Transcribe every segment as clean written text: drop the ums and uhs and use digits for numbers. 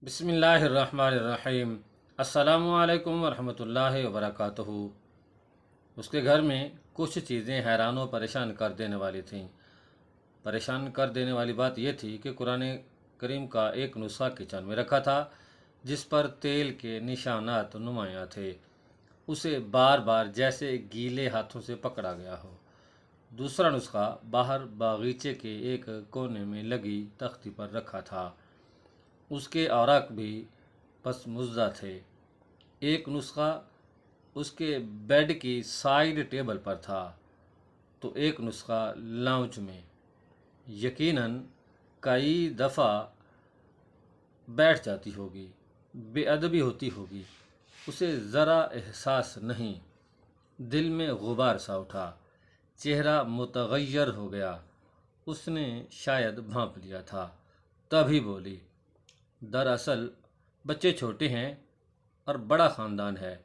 بسم اللہ الرحمن الرحیم۔ السلام علیکم ورحمۃ اللہ وبرکاتہ۔ اس کے گھر میں کچھ چیزیں حیران و پریشان کر دینے والی تھیں۔ پریشان کر دینے والی بات یہ تھی کہ قرآن کریم کا ایک نسخہ کچن میں رکھا تھا جس پر تیل کے نشانات نمایاں تھے۔ اسے بار بار جیسے گیلے ہاتھوں سے پکڑا گیا ہو۔ دوسرا نسخہ باہر باغیچے کے ایک کونے میں لگی تختی پر رکھا تھا۔ اس کے اوراق بھی پس مزدہ تھے۔ ایک نسخہ اس کے بیڈ کی سائیڈ ٹیبل پر تھا تو ایک نسخہ لاؤنج میں۔ یقیناً کئی دفعہ بیٹھ جاتی ہوگی، بے ادبی ہوتی ہوگی، اسے ذرا احساس نہیں۔ دل میں غبار سا اٹھا، چہرہ متغیر ہو گیا۔ اس نے شاید بھانپ لیا تھا، تبھی بولی، دراصل بچے چھوٹے ہیں اور بڑا خاندان ہے۔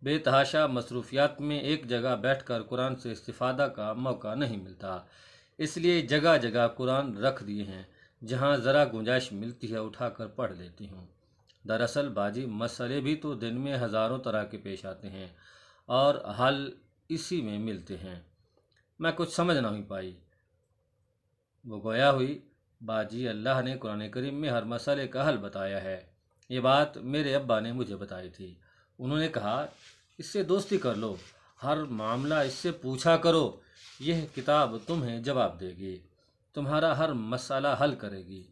بے تحاشا مصروفیات میں ایک جگہ بیٹھ کر قرآن سے استفادہ کا موقع نہیں ملتا، اس لیے جگہ جگہ قرآن رکھ دیے ہیں۔ جہاں ذرا گنجائش ملتی ہے اٹھا کر پڑھ لیتی ہوں۔ دراصل باجی مسئلے بھی تو دن میں ہزاروں طرح کے پیش آتے ہیں اور حل اسی میں ملتے ہیں۔ میں کچھ سمجھ نہ پائی۔ وہ گویا ہوئی، باجی اللہ نے قرآن کریم میں ہر مسئلے کا حل بتایا ہے۔ یہ بات میرے ابا نے مجھے بتائی تھی۔ انہوں نے کہا، اس سے دوستی کر لو، ہر معاملہ اس سے پوچھا کرو، یہ کتاب تمہیں جواب دے گی، تمہارا ہر مسئلہ حل کرے گی۔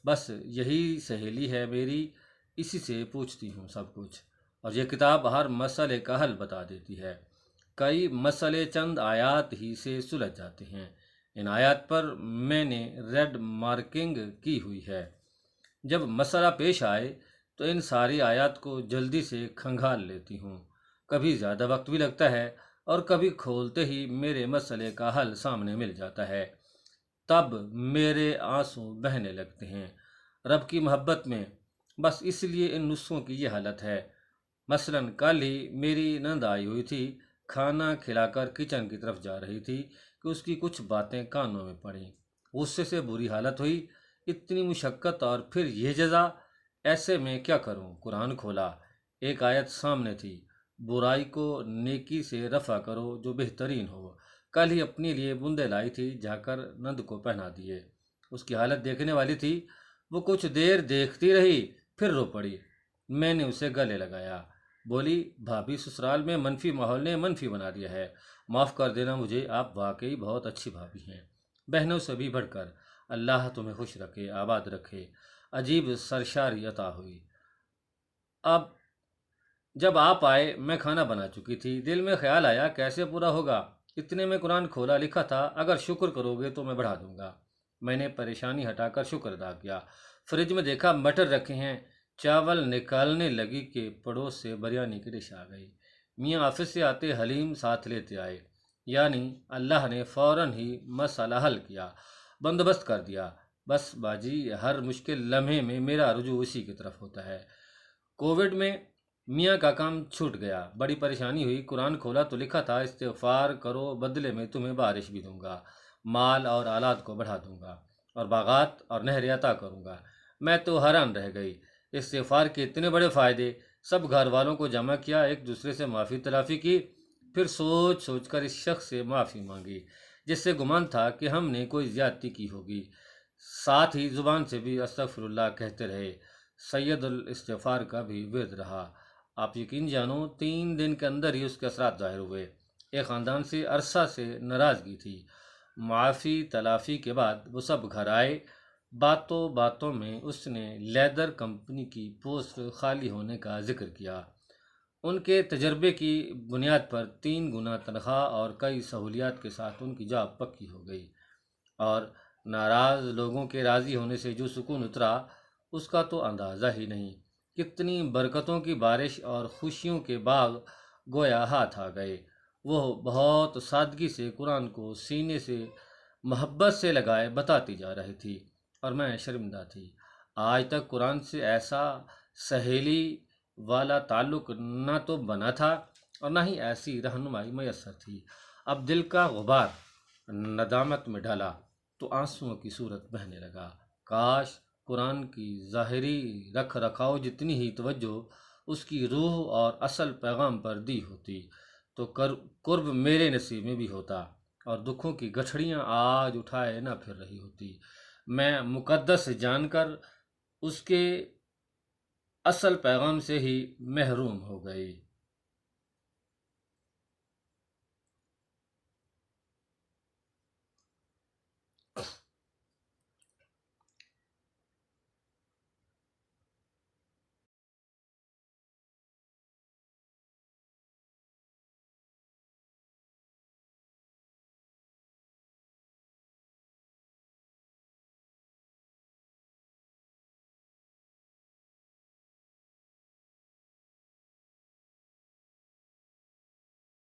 بس یہی سہیلی ہے میری، اسی سے پوچھتی ہوں سب کچھ، اور یہ کتاب ہر مسئلے کا حل بتا دیتی ہے۔ کئی مسئلے چند آیات ہی سے سلجھ جاتے ہیں۔ ان آیات پر میں نے ریڈ مارکنگ کی ہوئی ہے۔ جب مسئلہ پیش آئے تو ان ساری آیات کو جلدی سے کھنگال لیتی ہوں۔ کبھی زیادہ وقت بھی لگتا ہے اور کبھی کھولتے ہی میرے مسئلے کا حل سامنے مل جاتا ہے۔ تب میرے آنسو بہنے لگتے ہیں رب کی محبت میں۔ بس اس لیے ان نسخوں کی یہ حالت ہے۔ مثلاً کل ہی میری نند آئی ہوئی تھی، کھانا کھلا کر کچن کی طرف جا رہی تھی کہ اس کی کچھ باتیں کانوں میں پڑیں۔ غصے سے بری حالت ہوئی، اتنی مشقت اور پھر یہ جزا، ایسے میں کیا کروں؟ قرآن کھولا، ایک آیت سامنے تھی، برائی کو نیکی سے رفع کرو جو بہترین ہو۔ کل ہی اپنے لیے بندے لائی تھی، جا کر نند کو پہنا دیے۔ اس کی حالت دیکھنے والی تھی، وہ کچھ دیر دیکھتی رہی پھر رو پڑی۔ میں نے اسے گلے لگایا، بولی، بھابھی سسرال میں منفی ماحول نے منفی بنا دیا ہے، معاف کر دینا مجھے، آپ واقعی بہت اچھی بھابھی ہیں، بہنوں سے بھی بڑھ کر۔ اللہ تمہیں خوش رکھے، آباد رکھے۔ عجیب سرشاری عطا ہوئی۔ اب جب آپ آئے میں کھانا بنا چکی تھی، دل میں خیال آیا کیسے پورا ہوگا۔ اتنے میں قرآن کھولا، لکھا تھا، اگر شکر کرو گے تو میں بڑھا دوں گا۔ میں نے پریشانی ہٹا کر شکر ادا کیا۔ فریج میں دیکھا مٹر رکھے ہیں، چاول نکالنے لگی کہ پڑوس سے بریانی کی ڈش آ گئی۔ میاں آفس سے آتے حلیم ساتھ لیتے آئے، یعنی اللہ نے فوراً ہی مسئلہ حل کیا، بندوبست کر دیا۔ بس باجی ہر مشکل لمحے میں میرا رجوع اسی کی طرف ہوتا ہے۔ کووڈ میں میاں کا کام چھوٹ گیا، بڑی پریشانی ہوئی۔ قرآن کھولا تو لکھا تھا، استغفار کرو بدلے میں تمہیں بارش بھی دوں گا، مال اور آلات کو بڑھا دوں گا اور باغات اور نہریں عطا کروں گا۔ میں تو حیران رہ گئی، استغفار کے اتنے بڑے فائدے۔ سب گھر والوں کو جمع کیا، ایک دوسرے سے معافی تلافی کی، پھر سوچ سوچ کر اس شخص سے معافی مانگی جس سے گمان تھا کہ ہم نے کوئی زیادتی کی ہوگی۔ ساتھ ہی زبان سے بھی استغفر اللہ کہتے رہے۔ سید الاستغفار کا بھی ورد رہا۔ آپ یقین جانو 3 دن کے اندر ہی اس کے اثرات ظاہر ہوئے۔ ایک خاندان سے عرصہ سے ناراضگی تھی، معافی تلافی کے بعد وہ سب گھر آئے۔ باتوں باتوں میں اس نے لیدر کمپنی کی پوسٹ خالی ہونے کا ذکر کیا۔ ان کے تجربے کی بنیاد پر 3 گنا تنخواہ اور کئی سہولیات کے ساتھ ان کی جاب پکی ہو گئی، اور ناراض لوگوں کے راضی ہونے سے جو سکون اترا اس کا تو اندازہ ہی نہیں۔ کتنی برکتوں کی بارش اور خوشیوں کے باغ گویا ہاتھ آ گئے۔ وہ بہت سادگی سے قرآن کو سینے سے محبت سے لگائے بتاتی جا رہی تھی اور میں شرمندہ تھی۔ آج تک قرآن سے ایسا سہیلی والا تعلق نہ تو بنا تھا اور نہ ہی ایسی رہنمائی میسر تھی۔ اب دل کا غبار ندامت میں ڈالا تو آنسوؤں کی صورت بہنے لگا۔ کاش قرآن کی ظاہری رکھ رکھاؤ جتنی ہی توجہ اس کی روح اور اصل پیغام پر دی ہوتی تو قرب میرے نصیب میں بھی ہوتا اور دکھوں کی گٹھڑیاں آج اٹھائے نہ پھر رہی ہوتی۔ میں مقدس جان کر اس کے اصل پیغام سے ہی محروم ہو گئی۔